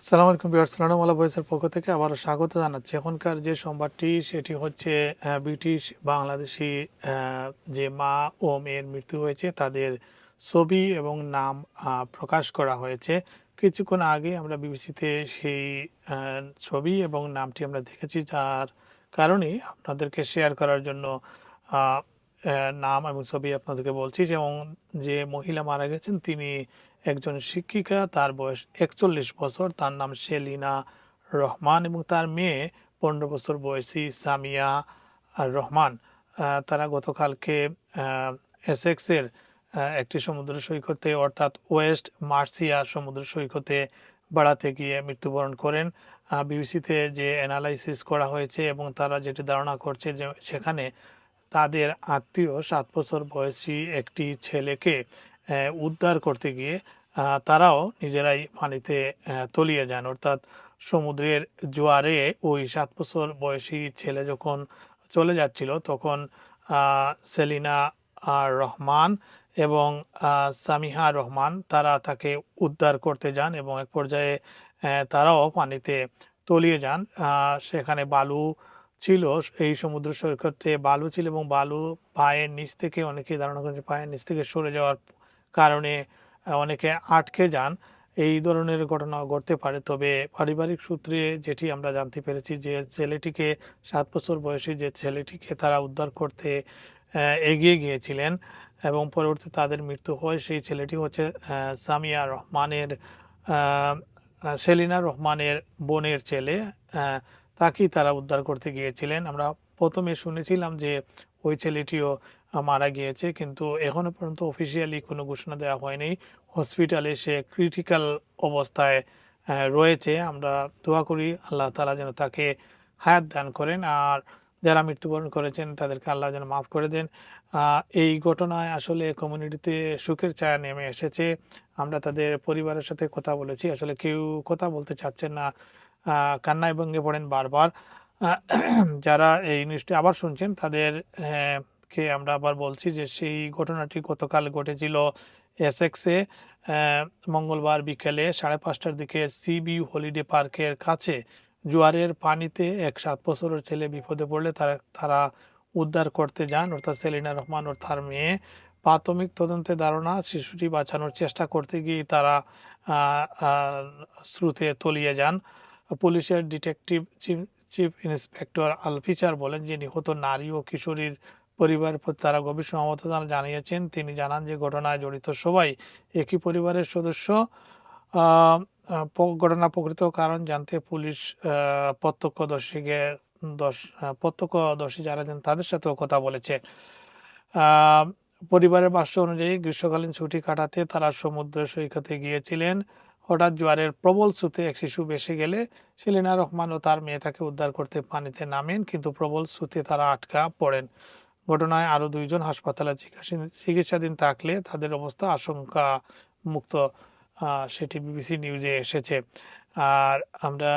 আসসালামু আলাইকুম ভিউয়ার্স, সোনারমালা ভয়েসের পক্ষ থেকে আবারও স্বাগত জানাচ্ছি। এখনকার যে সংবাদটি সেটি হচ্ছে ব্রিটিশ বাংলাদেশি যে মা ও মেয়ের মৃত্যু হয়েছে তাদের ছবি এবং নাম প্রকাশ করা হয়েছে। কিছুক্ষণ আগে আমরা বিবিসিতে সেই ছবি এবং নামটি আমরা দেখেছি, যার কারণেই আপনাদেরকে শেয়ার করার জন্য আহ, নাম এবং ছবি আপনাদেরকে বলছি। এবং যে মহিলা মারা গেছেন তিনি একজন শিক্ষিকা, তার বয়স ৪১ বছর, তার নাম সেলিনা রহমান এবং তার মেয়ে ১৫ বছর বয়সী সামিয়া আর রহমান। তারা গতকালকে এসেক্সের একটি সমুদ্র সৈকতে অর্থাৎ ওয়েস্ট মার্সিয়া সমুদ্র সৈকতে বেড়াতে গিয়ে মৃত্যুবরণ করেন। বিবিসিতে যে অ্যানালাইসিস করা হয়েছে এবং তারা যেটি ধারণা করছে যে সেখানে তাদের আত্মীয় ৭ বছর বয়সী একটি ছেলেকে উদ্ধার করতে গিয়ে তারাও নিজেরাই পানিতে তলিয়ে যান। অর্থাৎ সমুদ্রের জোয়ারে ওই ৭ বছর বয়সী ছেলে যখন চলে যাচ্ছিল তখন সেলিনা রহমান এবং সামিহা রহমান তারা তাকে উদ্ধার করতে যান এবং এক পর্যায়ে তারাও পানিতে তলিয়ে যান। সেখানে বালু ছিল, এই সমুদ্র সৈকতে বালু ছিল এবং বালু পায়ের নিচ থেকে, অনেকেই ধারণা করেছে পায়ের নিচ থেকে সরে যাওয়ার কারণে অনেকে আটকে যান। এই ধরনের ঘটনা ঘটতে পারে। তবে পারিবারিক সূত্রে যেটি আমরা জানতে পেরেছি যে ছেলেটিকে ৭ বছর বয়সী যে ছেলেটিকে তারা উদ্ধার করতে এগিয়ে গিয়েছিলেন এবং পরবর্তীতে তাদের মৃত্যু হয়। সেই ছেলেটি হচ্ছে সামিয়া রহমানের সেলিনা রহমানের বোনের ছেলে। তাকেই তারা উদ্ধার করতে গিয়েছিলেন। আমরা প্রথমে শুনেছিলাম যে ওই ছেলেটিও মারা গিয়েছে, কিন্তু এখনো পর্যন্ত অফিসিয়ালি কোনো ঘোষণা দেওয়া হয়নি। হসপিটালে সে ক্রিটিক্যাল অবস্থায় রয়েছে। আমরা দোয়া করি আল্লাহ তাআলা যেন তাকে হায়াত দান করেন, আর যারা মৃত্যুবরণ করেছেন তাদেরকে আল্লাহ যেন মাফ করে দেন। এই ঘটনায় আসলে কমিউনিটিতে শোকের ছায়া নেমে এসেছে। আমরা তাদের পরিবারের সাথে কথা বলেছি, আসলে কেউ কথা বলতে চাচ্ছেন না, কান্নায় ভেঙে পড়েন বারবার। আহ, যারা এই নিউজটি আবার শুনছেন তাদের কে আমরা আবার বলছি যে সেই ঘটনাটি গতকাল ঘটেছিল এসেক্সে। মঙ্গলবার বিকেলে ৫:৩০টার দিকে সিবি হলিডে পার্কের কাছে জোয়ারের পানিতে এক ৭ বছরের ছেলে বিপদে পড়লে তারা তারা উদ্ধার করতে যান, অর্থাৎ সেলিনা রহমান ও তার মেয়ে। প্রাথমিক তদন্তে ধারণা শিশুটি বাঁচানোর চেষ্টা করতে গিয়ে তারা স্রোতে তলিয়ে যান। পুলিশের ডিটেকটিভ চিফ চিফ ইন্সপেক্টর আলফিচার বলেন যে নিহত নারী ও কিশোরীর পরিবারের প্রতি তারা গভীর সমবেদনা জানিয়েছেন। তিনি জানান যে ঘটনায় জড়িত সবাই একই পরিবারের সদস্য। আহ, ঘটনা প্রকৃত কারণ জানতে পুলিশ প্রত্যক্ষদর্শীকে প্রত্যক্ষদর্শী যারা আছেন তাদের সাথেও কথা বলেছে। আহ, পরিবারের ভাষ্য অনুযায়ী গ্রীষ্মকালীন ছুটি কাটাতে তারা সমুদ্র সৈকতে গিয়েছিলেন। হঠাৎ জোয়ারের প্রবল স্রোতে এক শিশু ভেসে গেলে সেলিনা রহমান ও তার মেয়ে তাকে উদ্ধার করতে পানিতে নামেন, কিন্তু প্রবল স্রোতে তারা আটকা পড়েন। ঘটনায় আরও ২ জন হাসপাতালে চিকিৎসাধীন থাকলে তাদের অবস্থা আশঙ্কা মুক্ত, সেটি বিবিসি নিউজে এসেছে। আর আমরা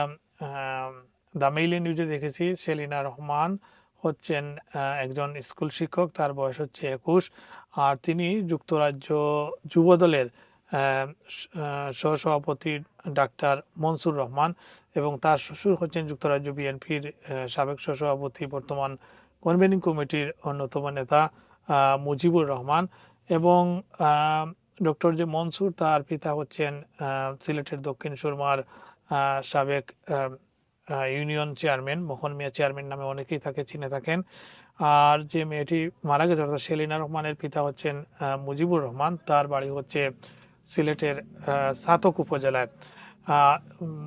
দ্য মেইলি নিউজে দেখেছি সেলিনা রহমান হচ্ছেন একজন স্কুল শিক্ষক, তার বয়স হচ্ছে ২১, আর তিনি যুক্তরাজ্য যুবদলের সহসভাপতি ডাক্তার মনসুর রহমান এবং তার শ্বশুর হচ্ছেন যুক্তরাজ্য বিএনপির সাবেক সহসভাপতি, বর্তমান কনভেনিং কমিটির অন্যতম নেতা মুজিবুর রহমান। এবং ডক্টর যে মনসুর, তার পিতা হচ্ছেন সিলেটের দক্ষিণ সুরমার সাবেক ইউনিয়ন চেয়ারম্যান মোহন মিয়া চেয়ারম্যান নামে অনেকেই তাকে চিনে থাকেন। আর যে মেয়েটি মারা গেছে অর্থাৎ সেলিনা রহমানের পিতা হচ্ছেন মুজিবুর রহমান, তার বাড়ি হচ্ছে সিলেটের ছাতক উপজেলায়।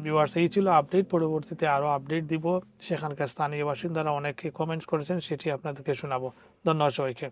ভিউয়ার্স, এই ছিল আপডেট। পরবর্তীতে আরও আপডেট দিব। সেখানকার স্থানীয় বাসিন্দারা অনেকে কমেন্টস করেছেন, সেটি আপনাদেরকে শোনাবো। ধন্যবাদ সবাইকে।